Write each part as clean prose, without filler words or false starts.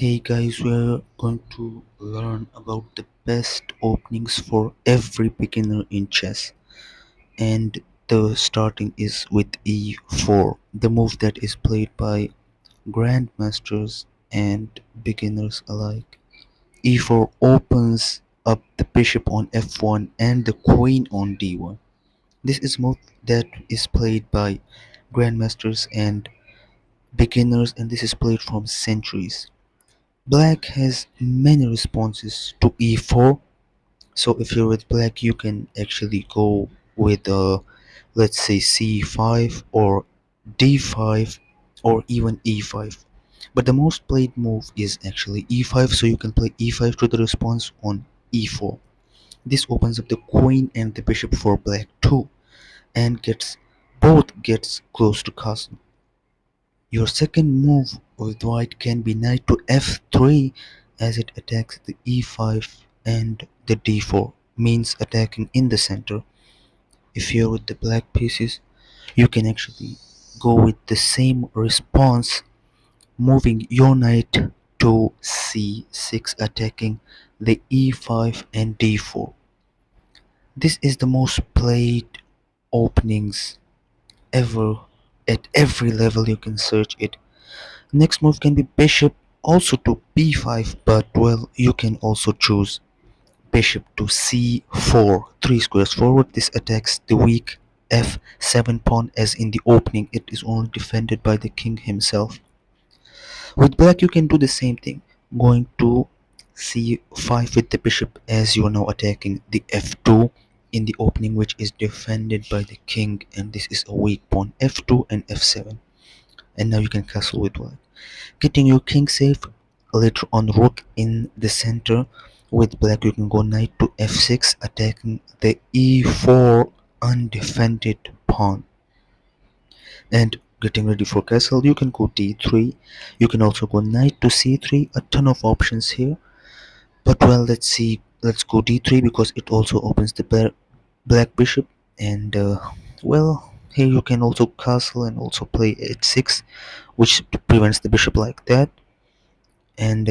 Hey guys, we're going to learn about the best openings for every beginner in chess. And the starting is with e4, the move that is played by grandmasters and beginners alike. e4 opens up the bishop on f1 and the queen on d1. This is a move that is played by grandmasters and beginners, and this is played from centuries. Black has many responses to e4, so if you're with black you can actually go with let's say c5 or d5 or even e5. But the most played move is actually e5, so you can play e5 to the response on e4. This opens up the queen and the bishop for black too, and gets close to castle. Your second move with white can be knight to f3 as it attacks the e5 and the d4, means attacking in the center. If you're with the black pieces, you can actually go with the same response, moving your knight to c6, attacking the e5 and d4. This is the most played openings ever at every level you can search it. Next move can be bishop also to b5, but well, you can also choose bishop to c4, 3 squares forward. This attacks the weak f7 pawn, as in the opening it is only defended by the king himself. With black you can do the same thing, going to c5 with the bishop, as you are now attacking the f2 in the opening, which is defended by the king, and this is a weak pawn, f2 and f7. And now you can castle with white, getting your king safe. Later on, rook in the center. With black you can go knight to f6, attacking the e4 undefended pawn. And getting ready for castle, you can go d3. You can also go knight to c3. A ton of options here, but well, let's go d3 because it also opens the black bishop. And well, here you can also castle and also play h6, which prevents the bishop like that. And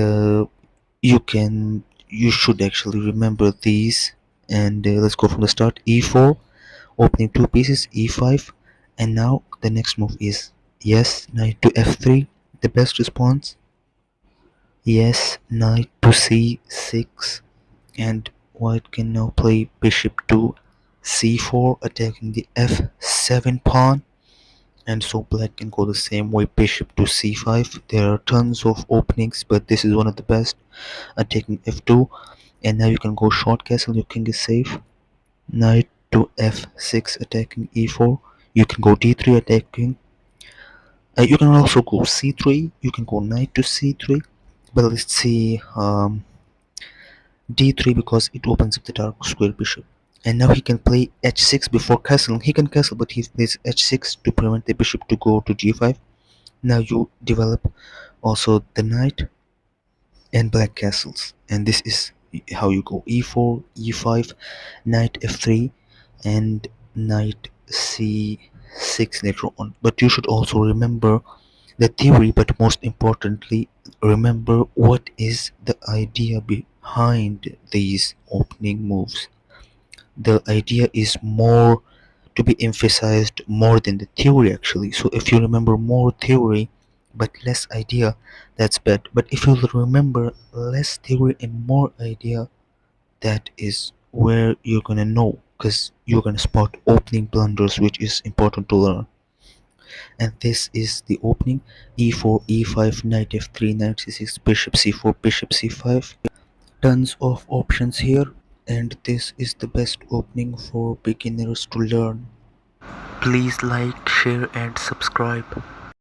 you should actually remember these. And let's go from the start. e4, opening two pieces, e5, and now the next move is yes, knight to f3, the best response. Yes, knight to c6, and white can now play bishop to c4, attacking the f7 pawn. And so black can go the same way, bishop to c5. There are tons of openings, but this is one of the best, attacking f2. And now you can go short castle, your king is safe. Knight to f6, attacking e4. You can go d3, attacking. You can also go c3. You can go knight to c3. But let's see d3 because it opens up the dark square bishop. And now he can play h6 before castling. He can castle, but he plays h6 to prevent the bishop to go to g5. Now you develop also the knight and black castles, and this is how you go: e4, e5, knight f3, and knight c6 later on. But you should also remember the theory, but most importantly remember what is the idea behind these opening moves. The idea is more to be emphasized more than the theory actually. So if you remember more theory but less idea, that's bad. But if you remember less theory and more idea, that is where you're gonna know, because you're gonna spot opening blunders, which is important to learn. And this is the opening: e4, e5, knight f3, knight c6, bishop c4, bishop c5. Tons of options here, and this is the best opening for beginners to learn. Please like, share and subscribe.